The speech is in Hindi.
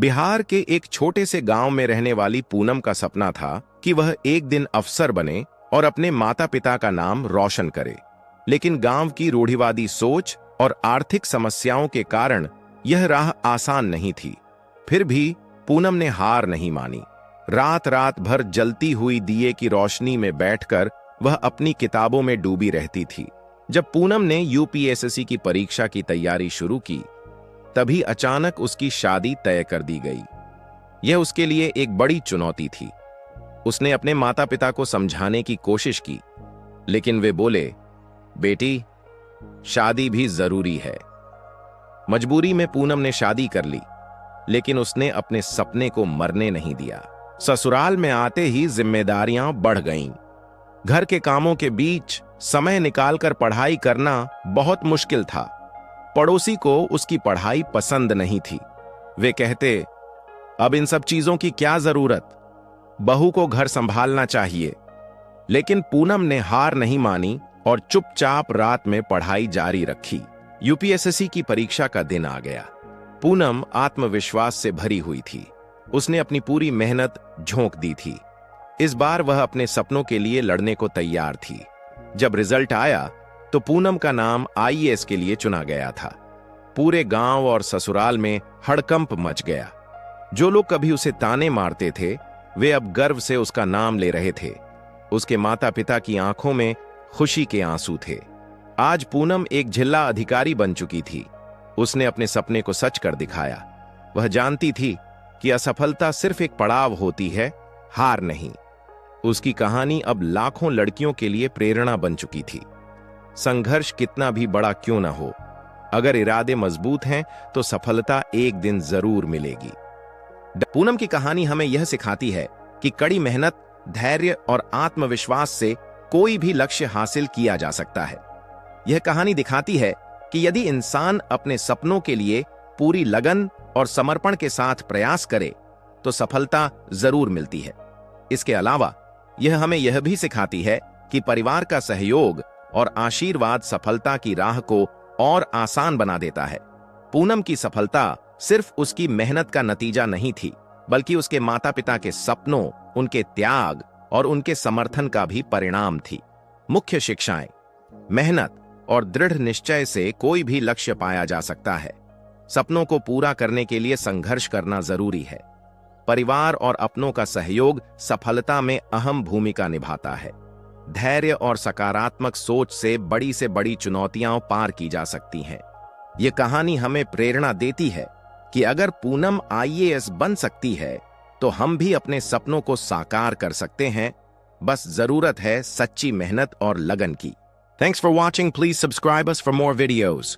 बिहार के एक छोटे से गांव में रहने वाली पूनम का सपना था कि वह एक दिन अफसर बने और अपने माता पिता का नाम रोशन करे। लेकिन गांव की रूढ़िवादी सोच और आर्थिक समस्याओं के कारण यह राह आसान नहीं थी। फिर भी पूनम ने हार नहीं मानी। रात रात भर जलती हुई दिए की रोशनी में बैठकर वह अपनी किताबों में डूबी रहती थी। जब पूनम ने यूपीएससी की परीक्षा की तैयारी शुरू की, तभी अचानक उसकी शादी तय कर दी गई। यह उसके लिए एक बड़ी चुनौती थी। उसने अपने माता पिता को समझाने की कोशिश की, लेकिन वे बोले, बेटी, शादी भी जरूरी है। मजबूरी में पूनम ने शादी कर ली, लेकिन उसने अपने सपने को मरने नहीं दिया। ससुराल में आते ही जिम्मेदारियां बढ़ गईं। घर के कामों के बीच समय निकालकर पढ़ाई करना बहुत मुश्किल था। पड़ोसी को उसकी पढ़ाई पसंद नहीं थी। वे कहते, अब इन सब चीजों की क्या जरूरत, बहू को घर संभालना चाहिए। लेकिन पूनम ने हार नहीं मानी और चुपचाप रात में पढ़ाई जारी रखी। यूपीएससी की परीक्षा का दिन आ गया। पूनम आत्मविश्वास से भरी हुई थी। उसने अपनी पूरी मेहनत झोंक दी थी। इस बार वह अपने सपनों के लिए लड़ने को तैयार थी। जब रिजल्ट आया तो पूनम का नाम आईएएस के लिए चुना गया था। पूरे गांव और ससुराल में हड़कंप मच गया। जो लोग कभी उसे ताने मारते थे, वे अब गर्व से उसका नाम ले रहे थे। उसके माता पिता की आंखों में खुशी के आंसू थे। आज पूनम एक जिला अधिकारी बन चुकी थी। उसने अपने सपने को सच कर दिखाया। वह जानती थी कि असफलता सिर्फ एक पड़ाव होती है, हार नहीं। उसकी कहानी अब लाखों लड़कियों के लिए प्रेरणा बन चुकी थी। संघर्ष कितना भी बड़ा क्यों न हो, अगर इरादे मजबूत हैं तो सफलता एक दिन जरूर मिलेगी। पूनम की कहानी हमें यह सिखाती है कि कड़ी मेहनत, धैर्य और आत्मविश्वास से कोई भी लक्ष्य हासिल किया जा सकता है। यह कहानी दिखाती है कि यदि इंसान अपने सपनों के लिए पूरी लगन और समर्पण के साथ प्रयास करे तो सफलता जरूर मिलती है। इसके अलावा यह हमें यह भी सिखाती है कि परिवार का सहयोग और आशीर्वाद सफलता की राह को और आसान बना देता है। पूनम की सफलता सिर्फ उसकी मेहनत का नतीजा नहीं थी, बल्कि उसके माता पिता के सपनों, उनके त्याग और उनके समर्थन का भी परिणाम थी। मुख्य शिक्षाएं: मेहनत और दृढ़ निश्चय से कोई भी लक्ष्य पाया जा सकता है। सपनों को पूरा करने के लिए संघर्ष करना जरूरी है। परिवार और अपनों का सहयोग सफलता में अहम भूमिका निभाता है। धैर्य और सकारात्मक सोच से बड़ी चुनौतियां पार की जा सकती हैं। ये कहानी हमें प्रेरणा देती है कि अगर पूनम आईएएस बन सकती है तो हम भी अपने सपनों को साकार कर सकते हैं। बस जरूरत है सच्ची मेहनत और लगन की। Thanks for watching. Please subscribe us for more videos.